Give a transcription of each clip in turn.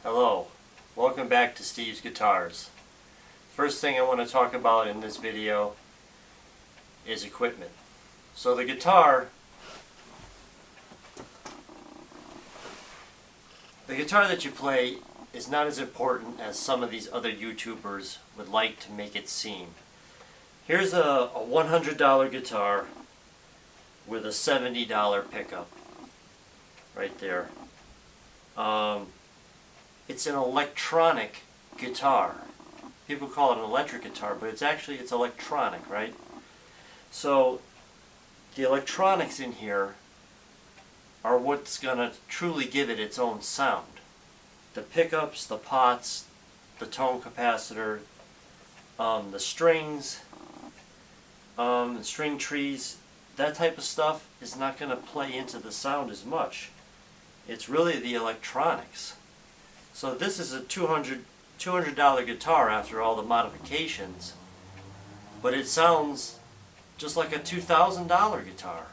Hello, welcome back to Steve's Guitars. First thing I want to talk about in this video is equipment. So the guitar that you play is not as important as some of these other YouTubers would like to make it seem. Here's a $100 guitar with a $70 pickup right there. It's an electronic guitar. People call it an electric guitar, but it's electronic, right? So the electronics in here are what's going to truly give it its own sound. The pickups, the pots, the tone capacitor, the strings, the string trees, that type of stuff is not going to play into the sound as much. It's really the electronics. So this is a $200 guitar after all the modifications, but it sounds just like a $2,000 guitar.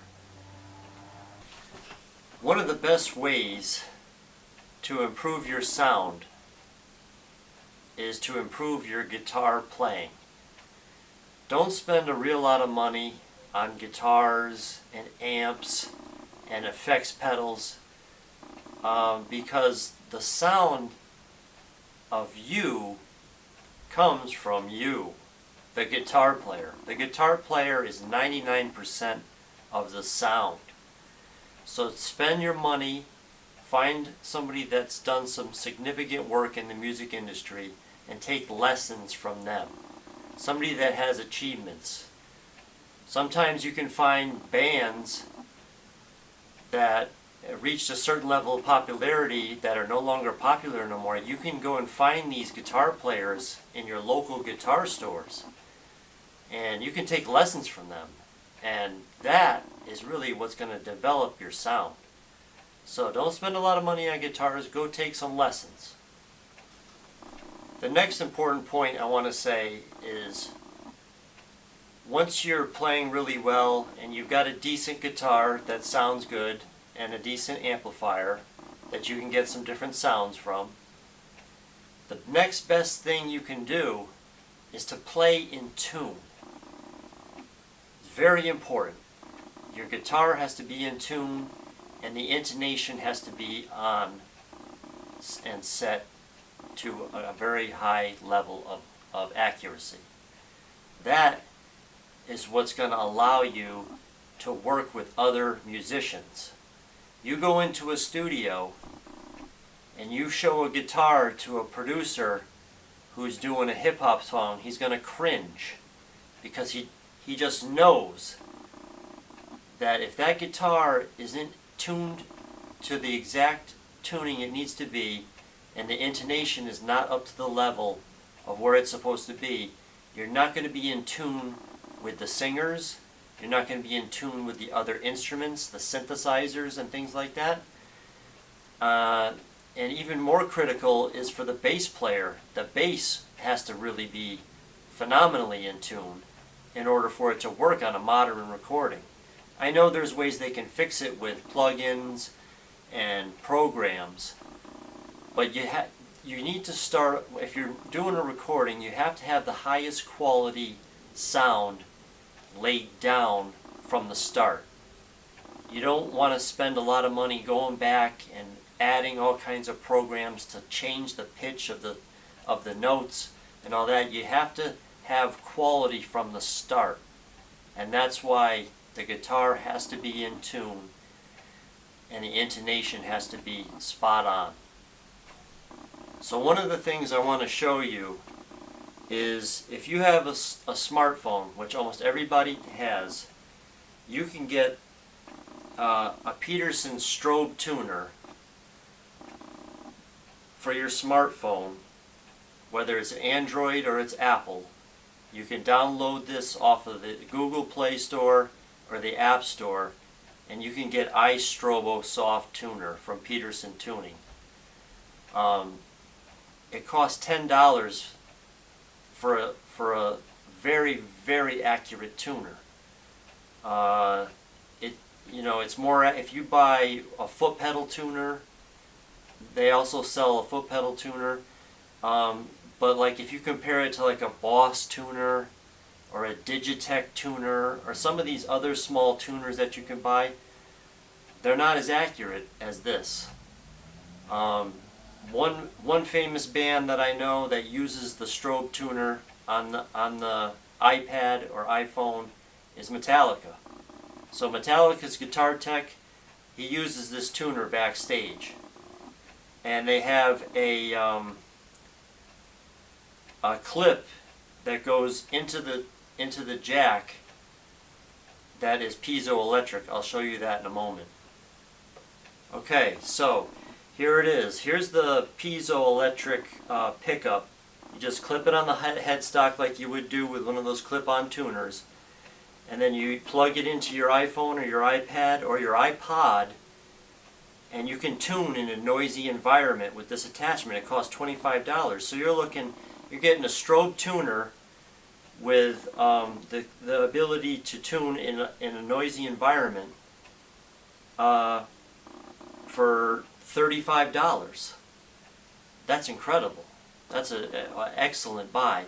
One of the best ways to improve your sound is to improve your guitar playing. Don't spend a real lot of money on guitars and amps and effects pedals because the sound of you comes from you, the guitar player. The guitar player is 99% of the sound. So spend your money, find somebody that's done some significant work in the music industry and take lessons from them. Somebody that has achievements. Sometimes you can find bands that reached a certain level of popularity that are no longer popular no more. You can go and find these guitar players in your local guitar stores and you can take lessons from them, and that is really what's going to develop your sound. So don't spend a lot of money on guitars, go take some lessons. The next important point I want to say is once you're playing really well and you've got a decent guitar that sounds good and a decent amplifier that you can get some different sounds from, the next best thing you can do is to play in tune. It's very important. Your guitar has to be in tune and the intonation has to be on and set to a very high level of accuracy. That is what's going to allow you to work with other musicians. You go into a studio and you show a guitar to a producer who's doing a hip-hop song, he's going to cringe because he just knows that if that guitar isn't tuned to the exact tuning it needs to be and the intonation is not up to the level of where it's supposed to be, you're not going to be in tune with the singers, you're not going to be in tune with the other instruments, the synthesizers and things like that. And even more critical is for the bass player. The bass has to really be phenomenally in tune in order for it to work on a modern recording. I know there's ways they can fix it with plugins and programs, but you need to start, if you're doing a recording, you have to have the highest quality sound laid down from the start. You don't want to spend a lot of money going back and adding all kinds of programs to change the pitch of the notes and all that. You have to have quality from the start, and that's why the guitar has to be in tune and the intonation has to be spot on. So one of the things I want to show you is if you have a smartphone, which almost everybody has, you can get a Peterson Strobe tuner for your smartphone, whether it's Android or it's Apple. You can download this off of the Google Play Store or the App Store, and you can get iStrobo Soft Tuner from Peterson Tuning. It costs $10 for a very, very accurate tuner. you know, it's more, if you buy a foot pedal tuner, they also sell a foot pedal tuner. But like if you compare it to like a Boss tuner or a Digitech tuner or some of these other small tuners that you can buy, they're not as accurate as this. One famous band that I know that uses the Strobe tuner on the iPad or iPhone is Metallica. So Metallica's guitar tech, he uses this tuner backstage, and they have a clip that goes into the jack that is piezoelectric. I'll show you that in a moment. Okay, so here it is. Here's the piezoelectric pickup. You just clip it on the headstock like you would do with one of those clip-on tuners, and then you plug it into your iPhone or your iPad or your iPod, and you can tune in a noisy environment with this attachment. It costs $25. So you're getting a Strobe tuner with the ability to tune in a noisy environment for $35. That's incredible. That's an excellent buy.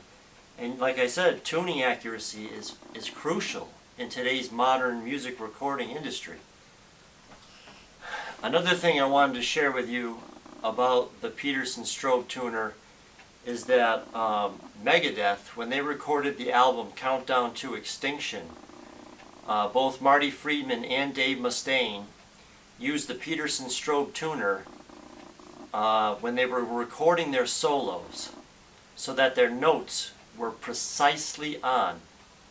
And like I said, tuning accuracy is crucial in today's modern music recording industry. Another thing I wanted to share with you about the Peterson Strobe tuner is that Megadeth, when they recorded the album Countdown to Extinction, both Marty Friedman and Dave Mustaine used the Peterson Strobe tuner when they were recording their solos, so that their notes were precisely on,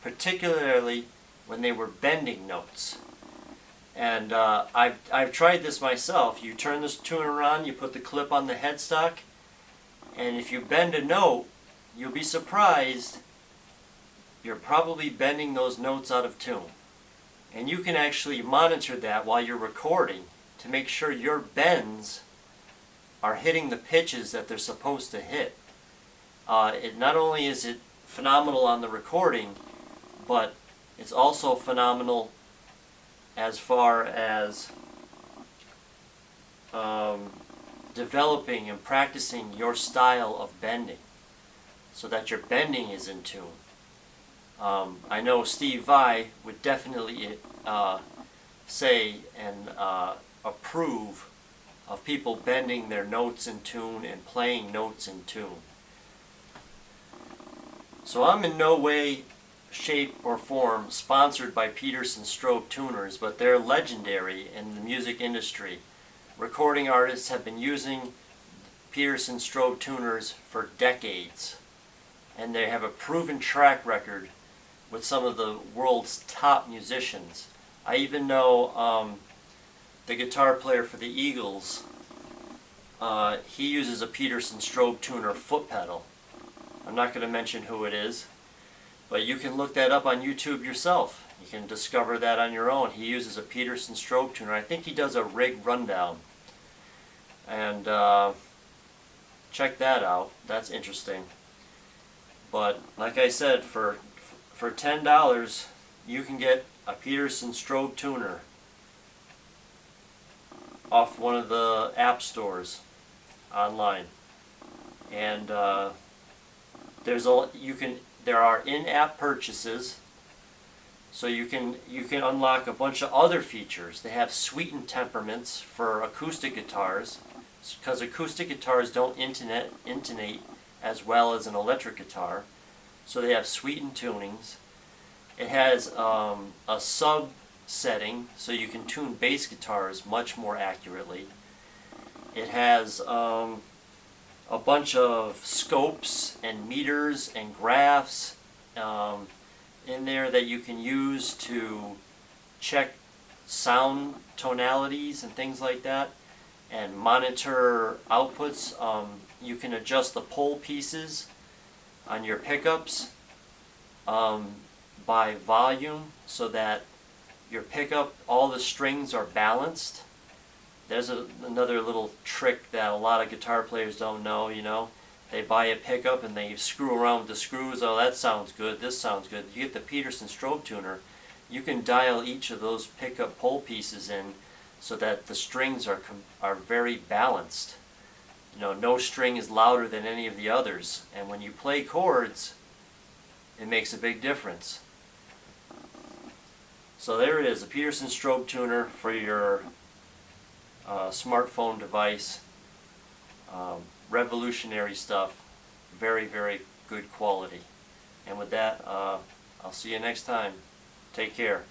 particularly when they were bending notes. And I've tried this myself. You turn this tuner on, you put the clip on the headstock, and if you bend a note, you'll be surprised you're probably bending those notes out of tune. And you can actually monitor that while you're recording to make sure your bends are hitting the pitches that they're supposed to hit. Not only is it phenomenal on the recording, but it's also phenomenal as far as developing and practicing your style of bending so that your bending is in tune. I know Steve Vai would definitely say and approve of people bending their notes in tune and playing notes in tune. So I'm in no way, shape, or form sponsored by Peterson Strobe tuners, but they're legendary in the music industry. Recording artists have been using Peterson Strobe tuners for decades, and they have a proven track record with some of the world's top musicians. I even know the guitar player for the Eagles, he uses a Peterson Strobe tuner foot pedal. I'm not going to mention who it is, but you can look that up on YouTube yourself. You can discover that on your own. He uses a Peterson Strobe tuner. I think he does a rig rundown. And check that out. That's interesting. But like I said, for $10, you can get a Peterson Strobe tuner off one of the app stores online. And there are in-app purchases, so you can unlock a bunch of other features. They have sweetened temperaments for acoustic guitars, because acoustic guitars don't intonate as well as an electric guitar, so they have sweetened tunings. It has a sub setting, so you can tune bass guitars much more accurately. It has a bunch of scopes and meters and graphs in there that you can use to check sound tonalities and things like that, and monitor outputs. You can adjust the pole pieces on your pickups by volume, so that your pickup, all the strings are balanced. There's another little trick that a lot of guitar players don't know, you know. They buy a pickup and they screw around with the screws. Oh, that sounds good, this sounds good. You get the Peterson Strobe tuner, you can dial each of those pickup pole pieces in so that the strings are very balanced. You know, no string is louder than any of the others, and when you play chords, it makes a big difference. So there it is, a Peterson strobe tuner for your smartphone device. Revolutionary stuff. Very, very good quality. And with that, I'll see you next time. Take care.